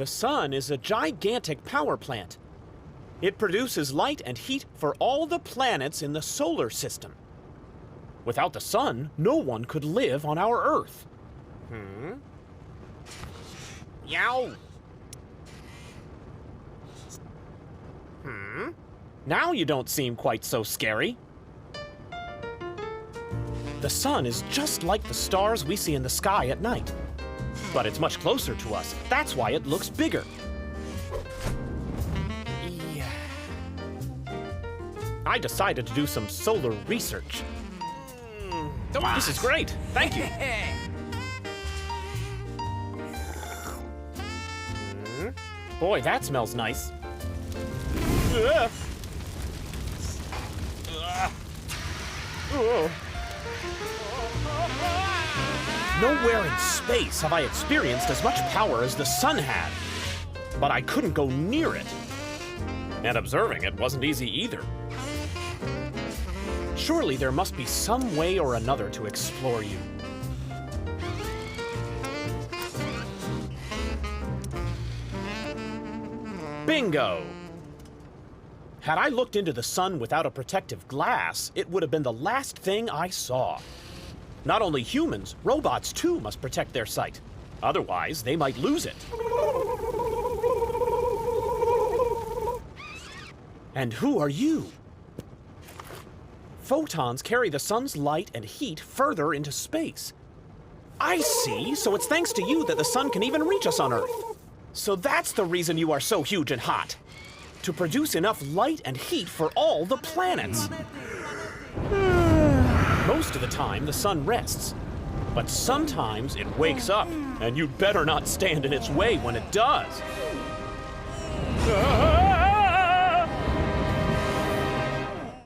The sun is a gigantic power plant. It produces light and heat for all the planets in the solar system. Without the sun, no one could live on our Earth. Yow! Now you don't seem quite so scary. The sun is just like the stars we see in the sky at night. But it's much closer to us. That's why it looks bigger. Yeah. I decided to do some solar research. This is great. Thank you. Boy, that smells nice. Nowhere in space have I experienced as much power as the sun had. But I couldn't go near it. And observing it wasn't easy either. Surely there must be some way or another to explore you. Bingo! Had I looked into the sun without a protective glass, it would have been the last thing I saw. Not only humans, robots too must protect their sight. Otherwise, they might lose it. And who are you? Photons carry the sun's light and heat further into space. I see, so it's thanks to you that the sun can even reach us on Earth. So that's the reason you are so huge and hot. To produce enough light and heat for all the planets. Most of the time, the sun rests. But sometimes it wakes up, and you'd better not stand in its way when it does.